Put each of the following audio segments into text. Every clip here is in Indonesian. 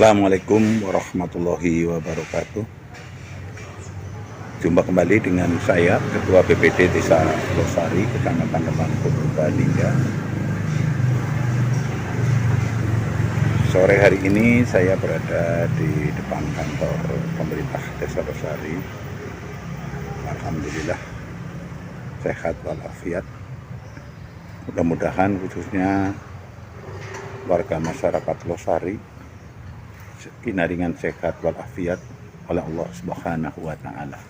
Assalamualaikum warahmatullahi wabarakatuh. Jumpa kembali dengan saya, Ketua BPD Desa Losari, Kecamatan Kembang Purbalingga. Sore hari ini saya berada di depan kantor pemerintah Desa Losari. Alhamdulillah sehat walafiat. Mudah-mudahan khususnya warga masyarakat Losari kinaringan sehat walafiat oleh Allah Subhanahu wa Ta'ala,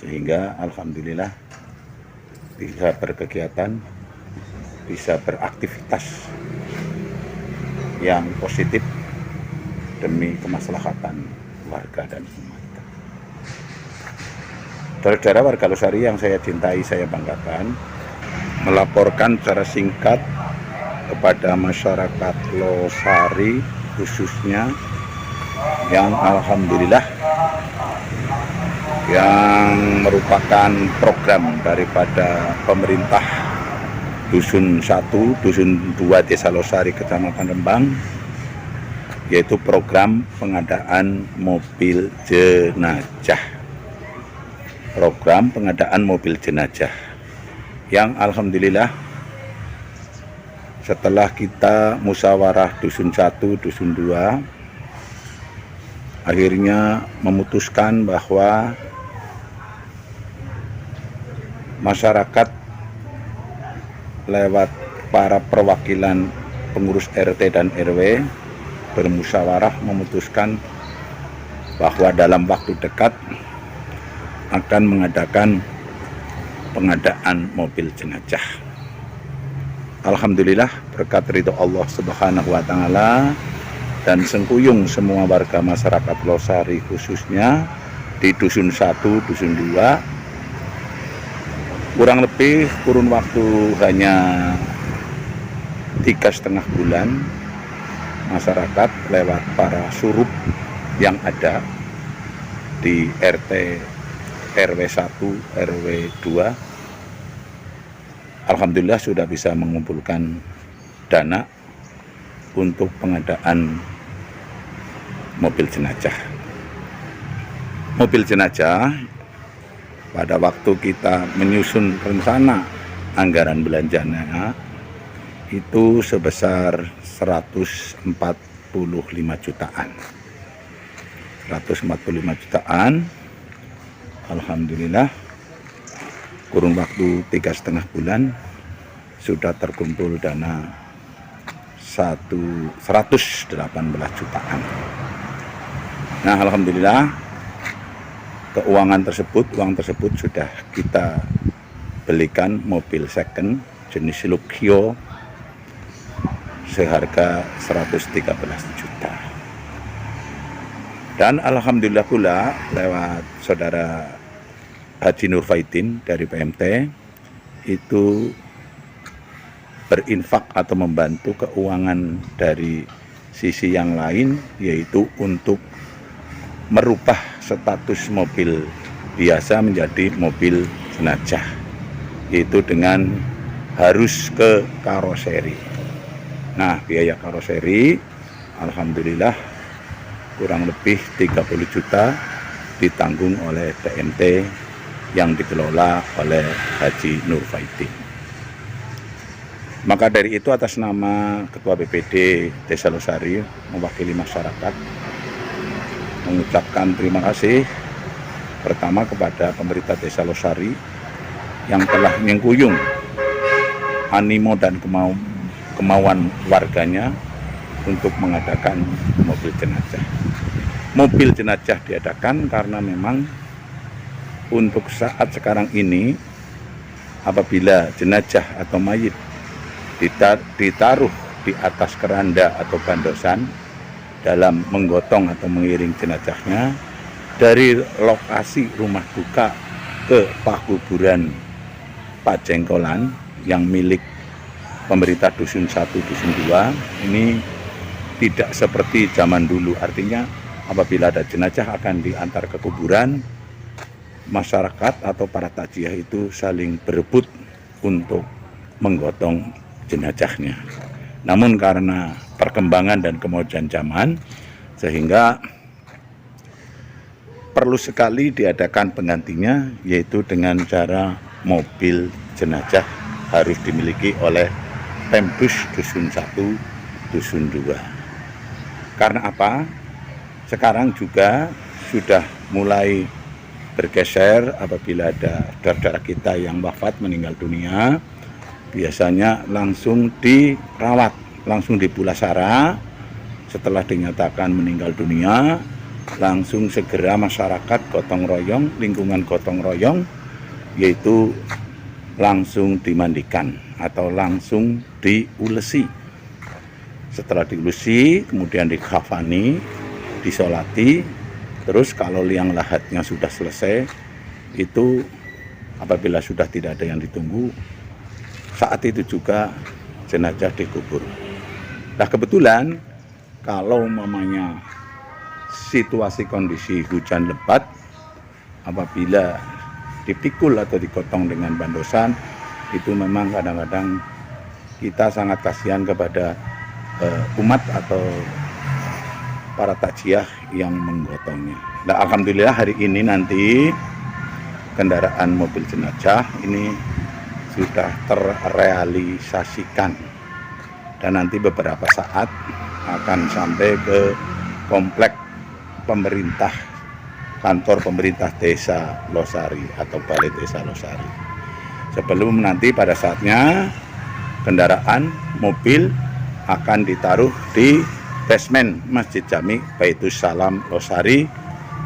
sehingga alhamdulillah bisa berkegiatan, bisa beraktivitas yang positif demi kemaslahatan warga dan umat. Saudara warga Losari yang saya cintai, saya banggakan, melaporkan secara singkat kepada masyarakat Losari khususnya yang alhamdulillah yang merupakan program daripada pemerintah Dusun 1, Dusun 2 Desa Losari Kecamatan Rembang, yaitu program pengadaan mobil jenazah. Program pengadaan mobil jenazah yang alhamdulillah setelah kita musyawarah Dusun 1, Dusun 2, akhirnya memutuskan bahwa masyarakat lewat para perwakilan pengurus RT dan RW bermusyawarah memutuskan bahwa dalam waktu dekat akan mengadakan pengadaan mobil jenazah. Alhamdulillah berkat ridho Allah Subhanahu wa Ta'ala dan sengkuyung semua warga masyarakat Losari khususnya di Dusun 1, Dusun 2, kurang lebih kurun waktu hanya 3,5 bulan, masyarakat lewat para surup yang ada di RT RW 1, RW 2, alhamdulillah sudah bisa mengumpulkan dana untuk pengadaan mobil jenazah. Mobil jenazah pada waktu kita menyusun rencana anggaran belanjanya itu sebesar 145 jutaan. 145 jutaan. Alhamdulillah kurun waktu 3,5 bulan sudah terkumpul dana 118 jutaan. Nah, alhamdulillah uang tersebut sudah kita belikan mobil second jenis Luxio seharga 113 juta. Dan alhamdulillah pula lewat saudara Haji Nur Faidin dari PMT itu berinfak atau membantu keuangan dari sisi yang lain, yaitu untuk merubah status mobil biasa menjadi mobil jenazah, yaitu dengan harus ke karoseri. Nah, biaya karoseri alhamdulillah kurang lebih 30 juta ditanggung oleh PMT yang dikelola oleh Haji Nur Faidin. Maka dari itu atas nama Ketua BPD Desa Losari mewakili masyarakat mengucapkan terima kasih pertama kepada pemerintah Desa Losari yang telah menyengkuyung animo dan kemauan warganya untuk mengadakan mobil jenazah. Mobil jenazah diadakan karena memang untuk saat sekarang ini apabila jenazah atau mayit ditaruh di atas keranda atau bandosan dalam menggotong atau mengiring jenazahnya dari lokasi rumah duka ke pakuburan Pajengkolan yang milik pemerintah Dusun 1, Dusun 2 ini tidak seperti zaman dulu. Artinya apabila ada jenazah akan diantar ke kuburan, masyarakat atau para takziah itu saling berebut untuk menggotong jenazahnya. Namun karena perkembangan dan kemajuan zaman, sehingga perlu sekali diadakan penggantinya, yaitu dengan cara mobil jenazah harus dimiliki oleh Pemdus Dusun 1, Dusun 2. Karena apa? Sekarang juga sudah mulai bergeser apabila ada saudara kita yang wafat meninggal dunia, biasanya langsung dirawat, langsung dipulasara. Setelah dinyatakan meninggal dunia, langsung segera masyarakat gotong royong, lingkungan gotong royong, yaitu langsung dimandikan atau langsung diulesi. Setelah diulesi, kemudian dikafani, disolati. Terus kalau liang lahatnya sudah selesai, itu apabila sudah tidak ada yang ditunggu, saat itu juga jenazah dikubur. Nah kebetulan kalau mamanya situasi kondisi hujan lebat, apabila dipikul atau digotong dengan bandosan, itu memang kadang-kadang kita sangat kasihan kepada umat atau para takziah yang menggotongnya. Nah, alhamdulillah hari ini nanti kendaraan mobil jenazah ini sudah terrealisasikan, dan nanti beberapa saat akan sampai ke komplek pemerintah, kantor pemerintah Desa Losari atau Balai Desa Losari. Sebelum nanti pada saatnya kendaraan mobil akan ditaruh di basement Masjid Jami Baitus Salam Losari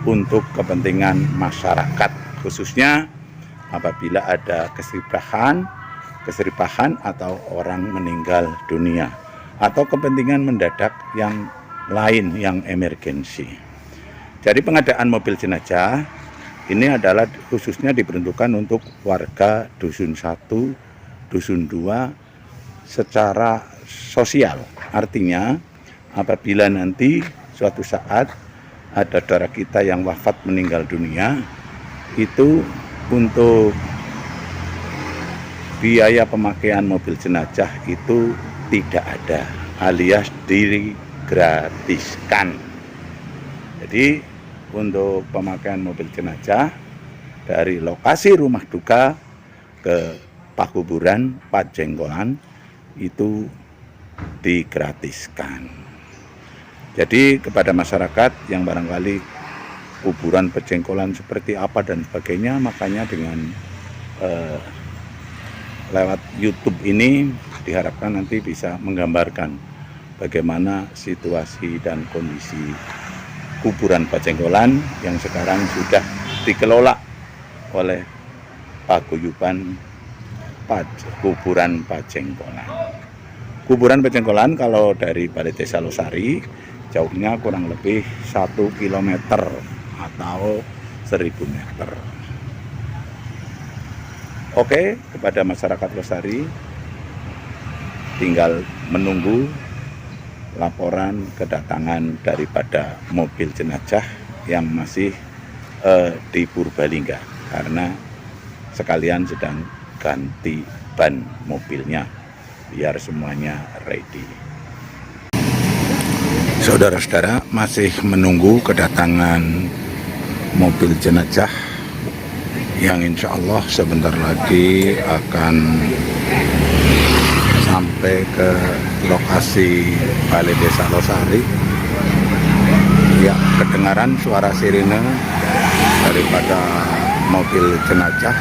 untuk kepentingan masyarakat, khususnya apabila ada keseripahan atau orang meninggal dunia atau kepentingan mendadak yang lain yang emergensi. Jadi pengadaan mobil jenazah ini adalah khususnya diperuntukkan untuk warga Dusun 1, Dusun 2 secara sosial. Artinya apabila nanti suatu saat ada saudara kita yang wafat meninggal dunia, itu untuk biaya pemakaian mobil jenazah itu tidak ada, alias digratiskan. Jadi untuk pemakaian mobil jenazah dari lokasi rumah duka ke pakuburan Pajenggolan itu digratiskan. Jadi kepada masyarakat yang barangkali kuburan Pajenggolan seperti apa dan sebagainya, makanya dengan lewat YouTube ini diharapkan nanti bisa menggambarkan bagaimana situasi dan kondisi kuburan Pajenggolan yang sekarang sudah dikelola oleh paguyuban kuburan Pajenggolan. Kuburan Pajenggolan kalau dari Balai Desa Losari jauhnya kurang lebih 1 km atau 1000 meter. Oke, kepada masyarakat Losari tinggal menunggu laporan kedatangan daripada mobil jenazah yang masih di Purbalingga, karena sekalian sedang ganti ban mobilnya biar semuanya ready. Saudara-saudara masih menunggu kedatangan mobil jenazah yang insya Allah sebentar lagi akan sampai ke lokasi Balai Desa Losari. Ya, kedengaran suara sirine daripada mobil jenazah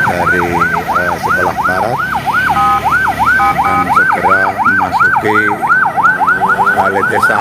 dari sebelah barat dan segera memasuki Balai Desa.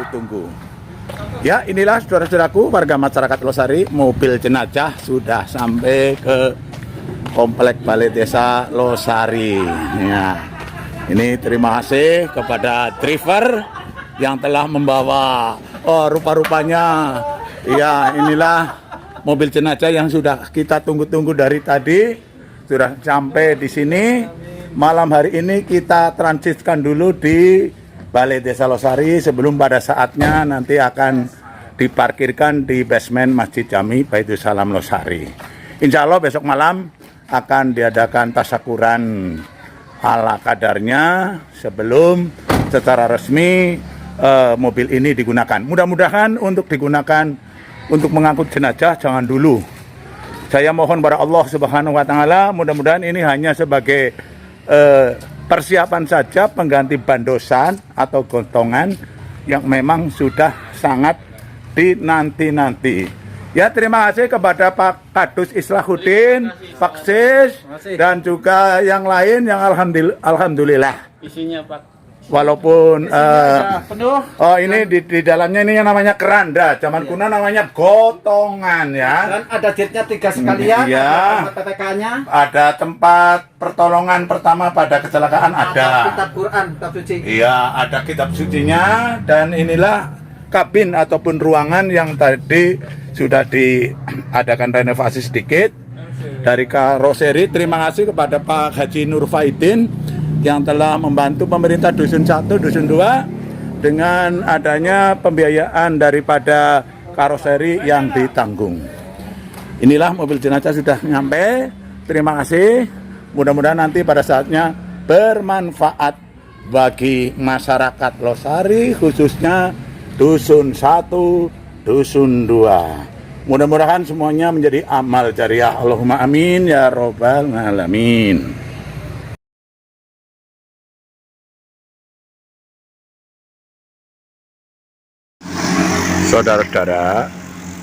Tunggu. Ya, inilah saudara-saudaraku warga masyarakat Losari, mobil jenazah sudah sampai ke komplek Balai Desa Losari. Ya, Ini terima kasih kepada driver yang telah membawa, rupa-rupanya ya inilah mobil jenazah yang sudah kita tunggu-tunggu dari tadi, sudah sampai di sini. Malam hari ini kita transitkan dulu di Balai Desa Losari sebelum pada saatnya nanti akan diparkirkan di basement Masjid Jami Baitul Salam Losari. Insya Allah besok malam akan diadakan tasyakuran ala kadarnya sebelum secara resmi mobil ini digunakan. Mudah-mudahan untuk digunakan untuk mengangkut jenazah jangan dulu. Saya mohon pada Allah Subhanahu wa taala, mudah-mudahan ini hanya sebagai persiapan saja pengganti bandosan atau gontongan yang memang sudah sangat dinanti-nanti. Ya, terima kasih kepada Pak Kadus Islahuddin, Pak Sis, dan juga yang lain yang alhamdulillah. Isinya Pak. Walaupun penuh. Oh, ini di dalamnya ini yang namanya keranda, zaman kuno namanya gotongan ya. Dan ada jetnya 3 sekalian, iya. Ada PPK-nya. Ada tempat pertolongan pertama pada kecelakaan ada. Kitab Quran, kitab suci. Iya, ada kitab sucinya dan inilah kabin ataupun ruangan yang tadi sudah diadakan renovasi sedikit dari karoseri. Terima kasih kepada Pak Haji Nur Faidin yang telah membantu pemerintah Dusun 1, Dusun 2 dengan adanya pembiayaan daripada karoseri yang ditanggung. Inilah mobil jenazah sudah nyampe. Terima kasih. Mudah-mudahan nanti pada saatnya bermanfaat bagi masyarakat Losari, khususnya Dusun 1, Dusun 2. Mudah-mudahan semuanya menjadi amal jariah. Allahumma amin ya robbal alamin. Saudara-saudara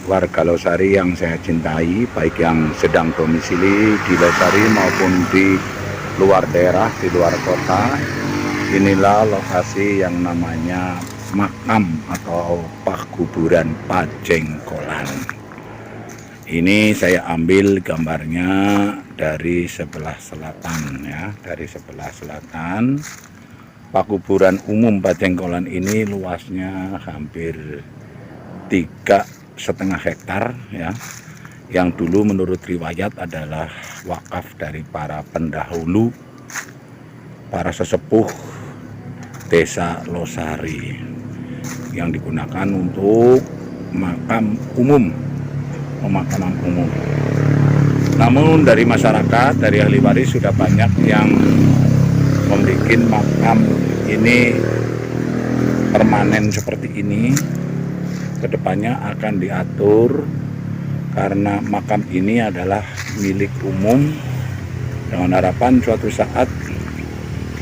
warga Losari yang saya cintai, baik yang sedang domisili di Losari maupun di luar daerah, di luar kota, inilah lokasi yang namanya makam atau pakuburan Pajengkolan. Ini saya ambil gambarnya dari sebelah selatan ya, dari sebelah selatan. Pakuburan umum Pajengkolan ini luasnya hampir 3,5 hektar ya, yang dulu menurut riwayat adalah wakaf dari para pendahulu, para sesepuh Desa Losari, yang digunakan untuk makam umum, pemakaman umum. Namun dari masyarakat, dari ahli waris sudah banyak yang membuat makam ini permanen seperti ini. Kedepannya akan diatur karena makam ini adalah milik umum, dengan harapan suatu saat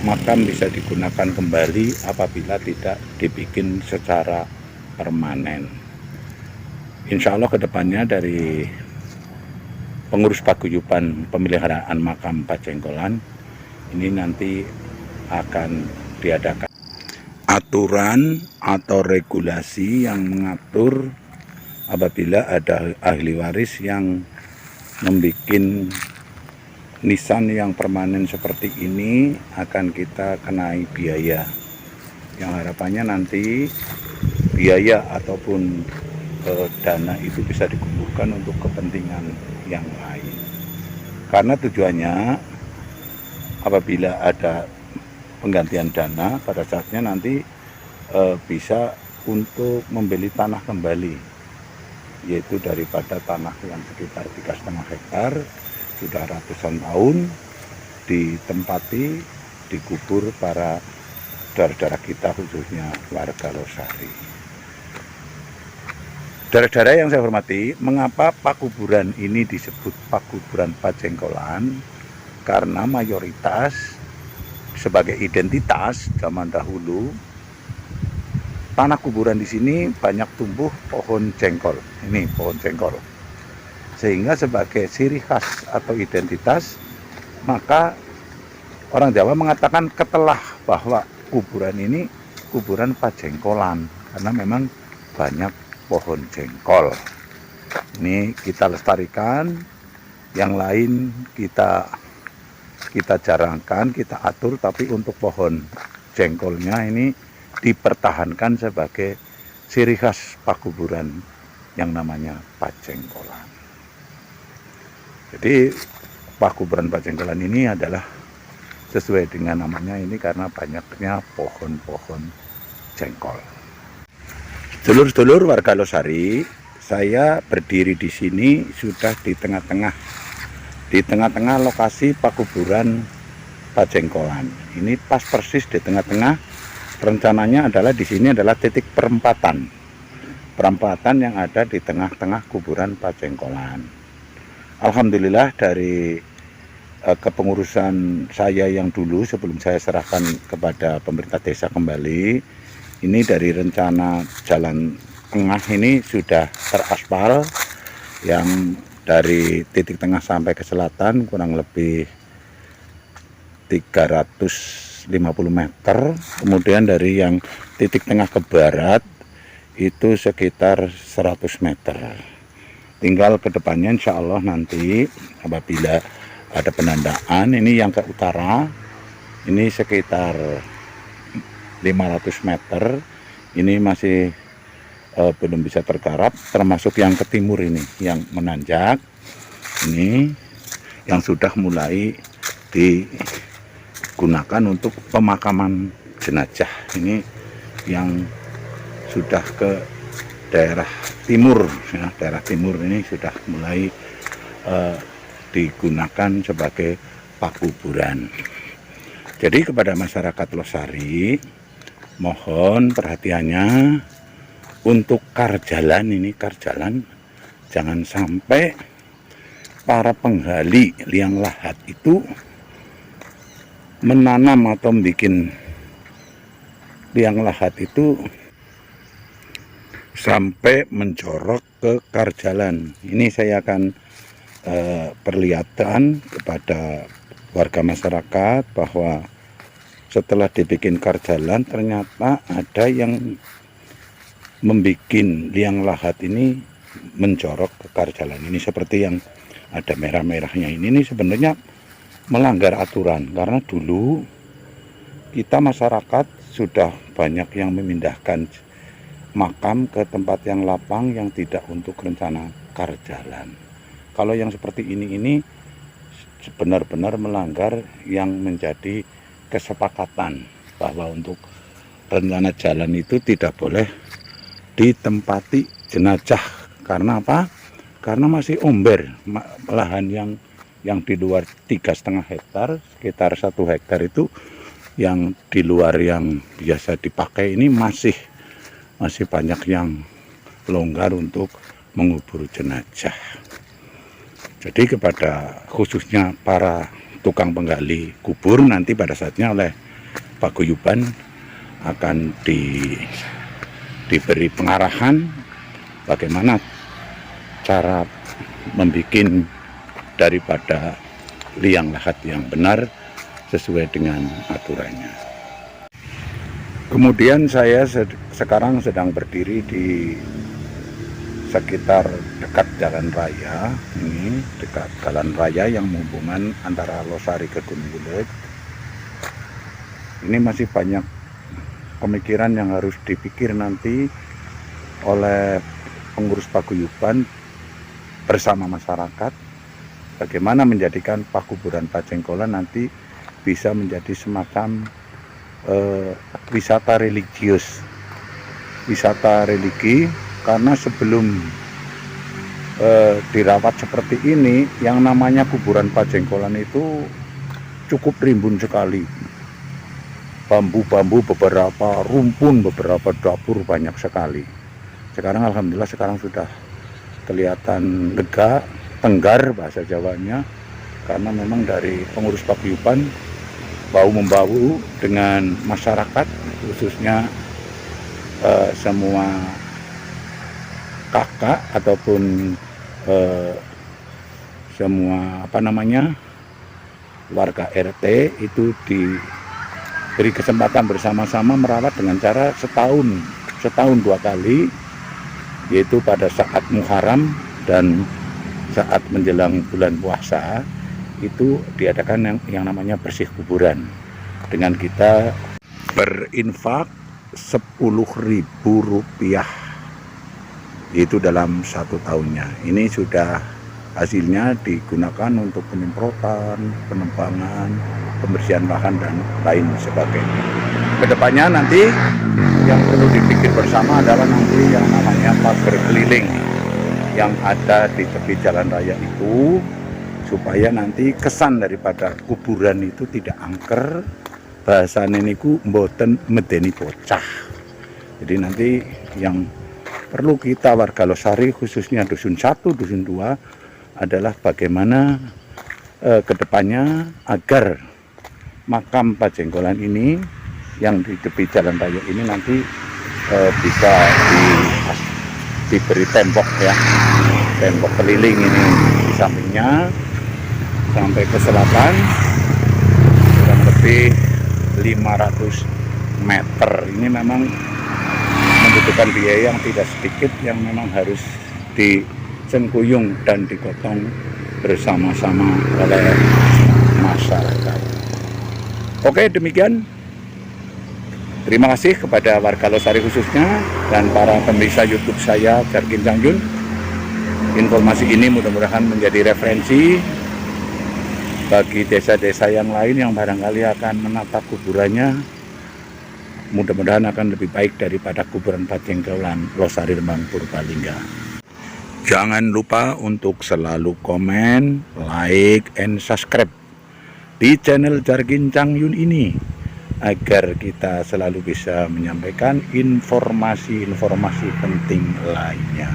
makam bisa digunakan kembali apabila tidak dibikin secara permanen. Insya Allah kedepannya dari pengurus paguyuban pemeliharaan makam Pajengkolan ini nanti akan diadakan aturan atau regulasi yang mengatur apabila ada ahli waris yang membuat nisan yang permanen seperti ini akan kita kenai biaya, yang harapannya nanti biaya ataupun dana itu bisa dikumpulkan untuk kepentingan yang lain, karena tujuannya apabila ada penggantian dana pada saatnya nanti bisa untuk membeli tanah kembali, yaitu daripada tanah yang sekitar 3,5 hektar sudah ratusan tahun ditempati, dikubur para saudara-saudara kita, khususnya warga Losari. Saudara-saudara yang saya hormati, mengapa pakuburan ini disebut pakuburan Pajengkolan? Karena mayoritas sebagai identitas zaman dahulu, tanah kuburan di sini banyak tumbuh pohon jengkol. Ini pohon jengkol. Sehingga sebagai ciri khas atau identitas, maka orang Jawa mengatakan ketelah bahwa kuburan ini kuburan Pajengkolan, karena memang banyak pohon jengkol. Ini kita lestarikan, yang lain kita kita jarangkan, kita atur, tapi untuk pohon jengkolnya ini dipertahankan sebagai ciri khas pakuburan yang namanya pacengkolan. Jadi pakuburan pacengkolan ini adalah sesuai dengan namanya ini karena banyaknya pohon-pohon jengkol. Dulur-dulur warga Losari, saya berdiri di sini sudah di tengah-tengah lokasi pakuburan pacengkolan. Ini pas persis di tengah-tengah. Rencananya adalah di sini adalah titik perempatan yang ada di tengah-tengah kuburan pacengkolan. Alhamdulillah dari kepengurusan saya yang dulu sebelum saya serahkan kepada pemerintah desa kembali, ini dari rencana jalan tengah ini sudah teraspal, yang dari titik tengah sampai ke selatan kurang lebih 350 meter, kemudian dari yang titik tengah ke barat itu sekitar 100 meter. Tinggal ke depannya insya Allah nanti apabila ada penandaan, ini yang ke utara ini sekitar 500 meter, ini masih belum bisa tergarap, termasuk yang ke timur ini yang menanjak, ini yang sudah mulai digunakan untuk pemakaman jenazah. Ini yang sudah ke daerah timur, ya, daerah timur ini sudah mulai digunakan sebagai pakuburan. Jadi kepada masyarakat Losari, mohon perhatiannya untuk karjalan ini, jangan sampai para penggali liang lahat itu menanam atau bikin liang lahat itu sampai menjorok ke karjalan. Ini saya akan perlihatkan kepada warga masyarakat bahwa setelah dibikin karjalan ternyata ada yang membuat liang lahat ini menjorok ke karjalan. Ini seperti yang ada merah-merahnya ini sebenarnya melanggar aturan, karena dulu kita masyarakat sudah banyak yang memindahkan makam ke tempat yang lapang yang tidak untuk rencana karjalan. Kalau yang seperti ini benar-benar melanggar yang menjadi kesepakatan bahwa untuk rencana jalan itu tidak boleh ditempati jenazah. Karena apa? Karena masih omber, lahan yang di luar 3,5 hektar, sekitar 1 hektar itu yang di luar yang biasa dipakai ini masih banyak yang longgar untuk mengubur jenazah. Jadi kepada khususnya para tukang penggali kubur, nanti pada saatnya oleh paguyuban akan diberi pengarahan bagaimana cara membuat daripada liang lahat yang benar sesuai dengan aturannya. Kemudian saya sekarang sedang berdiri di sekitar dekat jalan raya, ini dekat jalan raya yang menghubungkan antara Losari ke Gunung Bulet. Ini masih banyak pemikiran yang harus dipikir nanti oleh pengurus paguyuban bersama masyarakat, bagaimana menjadikan pakuburan Pacengkolan nanti bisa menjadi semacam wisata religius, wisata religi. Karena sebelum dirawat seperti ini, yang namanya kuburan Pacengkolan itu cukup rimbun sekali. Bambu-bambu beberapa, rumpun beberapa, dapur banyak sekali. Sekarang alhamdulillah sekarang sudah kelihatan lega, tenggar bahasa Jawanya, karena memang dari pengurus paguyuban bahu-membahu dengan masyarakat, khususnya semua kakak ataupun semua warga RT itu diberi kesempatan bersama-sama merawat dengan cara setahun 2 kali, yaitu pada saat Muharram dan saat menjelang bulan puasa. itu diadakan yang namanya bersih kuburan dengan kita berinfak Rp10.000 itu dalam 1 tahunnya. Ini sudah hasilnya digunakan untuk penyemprotan, penebangan, pembersihan lahan dan lain sebagainya. Kedepannya nanti yang perlu dipikir bersama adalah nanti yang namanya pagar keliling yang ada di tepi jalan raya itu, supaya nanti kesan daripada kuburan itu tidak angker, bahasane niku mboten medeni bocah. Jadi nanti yang perlu kita warga Losari khususnya dusun 1, dusun 2 adalah bagaimana kedepannya agar makam Pajenggolan ini yang di tepi jalan raya ini nanti bisa diberi tembok ya, tembok keliling ini di sampingnya sampai ke selatan kurang lebih 500 meter. Ini memang membutuhkan biaya yang tidak sedikit yang memang harus disengkuyung dan digotong bersama-sama oleh masyarakat. Oke, demikian. Terima kasih kepada warga Losari khususnya dan para pemirsa YouTube saya, Jargin Cangyun. Informasi ini mudah-mudahan menjadi referensi bagi desa-desa yang lain yang barangkali akan menata kuburannya. Mudah-mudahan akan lebih baik daripada kuburan Pajenggolan Losari Rembang Purbalingga. Jangan lupa untuk selalu komen, like, and subscribe di channel Jargin Cangyun ini, agar kita selalu bisa menyampaikan informasi-informasi penting lainnya.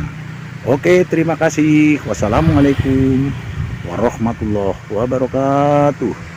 Oke, terima kasih. Wassalamualaikum warahmatullahi wabarakatuh.